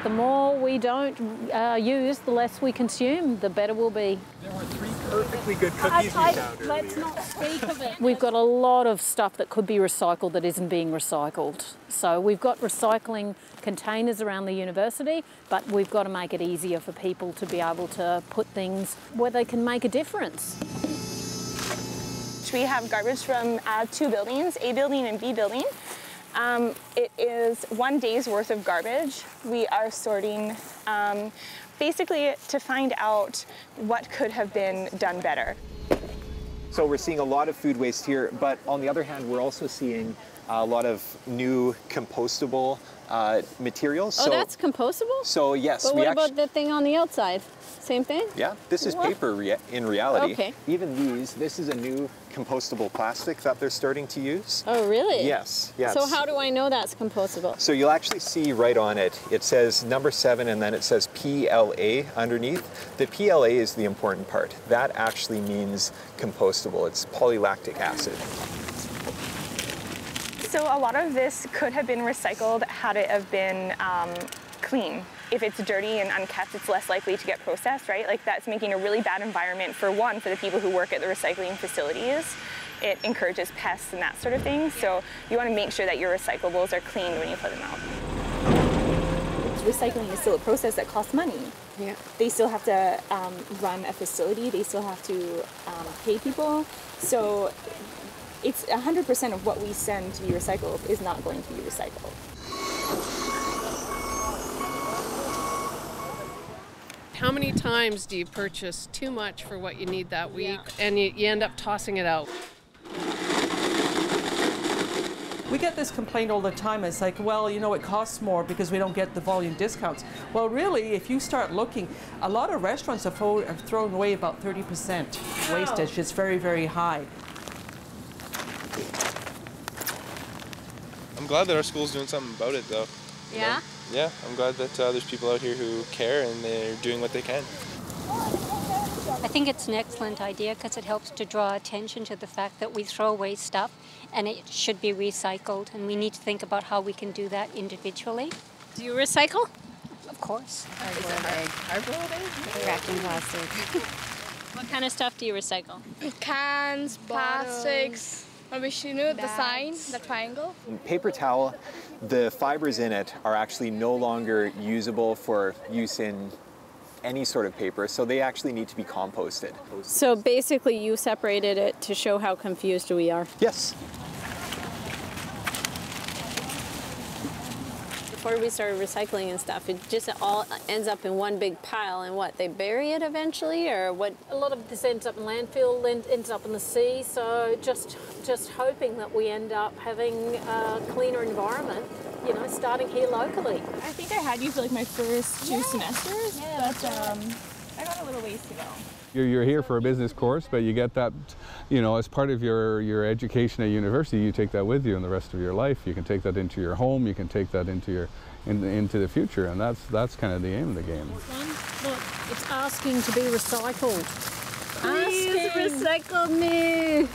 The more we don't use, the less we consume, the better we'll be. There were 3 perfectly good cookies we found earlier. Let's not speak of it. We've got a lot of stuff that could be recycled that isn't being recycled. So we've got recycling containers around the university, but we've got to make it easier for people to be able to put things where they can make a difference. We have garbage from 2 buildings, A building and B building. It is 1 day's worth of garbage. We are sorting basically to find out what could have been done better. So we're seeing a lot of food waste here, but on the other hand, we're also seeing a lot of new compostable materials. Oh, that's compostable? So yes. But what about the thing on the outside? Same thing? Yeah, this is paper in reality. Okay. Even this is a new compostable plastic that they're starting to use. Oh, really? Yes, yes. So how do I know that's compostable? So you'll actually see right on it, it says number 7 and then it says PLA underneath. The PLA is the important part. That actually means compostable. It's polylactic acid. So a lot of this could have been recycled had it have been clean. If it's dirty and unkept, it's less likely to get processed, right? Like that's making a really bad environment for the people who work at the recycling facilities. It encourages pests and that sort of thing. So you want to make sure that your recyclables are cleaned when you put them out. Recycling is still a process that costs money. Yeah. They still have to run a facility. They still have to pay people. So it's 100% of what we send to be recycled is not going to be recycled. How many times do you purchase too much for what you need that week and you end up tossing it out? We get this complaint all the time. It's like, well, you know, it costs more because we don't get the volume discounts. Well, really, if you start looking, a lot of restaurants have thrown away about 30% wastage. It's very, very high. I'm glad that our school's doing something about it, though. Yeah? Yeah, I'm glad that there's people out here who care and they're doing what they can. I think it's an excellent idea because it helps to draw attention to the fact that we throw away stuff and it should be recycled, and we need to think about how we can do that individually. Do you recycle? Of course. Cardboard egg? Cracking plastic. What kind of stuff do you recycle? Cans, plastics. Maybe you know the sign, the triangle. In paper towel, the fibers in it are actually no longer usable for use in any sort of paper, so they actually need to be composted. So basically you separated it to show how confused we are. Yes. Before we started recycling and stuff, it just all ends up in one big pile, and what, they bury it eventually, or what? A lot of this ends up in landfill, ends up in the sea, so just hoping that we end up having a cleaner environment, you know, starting here locally. I think I had you for like my first 2 semesters, but I got a little ways to go. You're here for a business course, but you get that, you know, as part of your education at university. You take that with you in the rest of your life. You can take that into your home. You can take that into into the future, and that's kind of the aim of the game. Look, it's asking to be recycled. Please recycle me.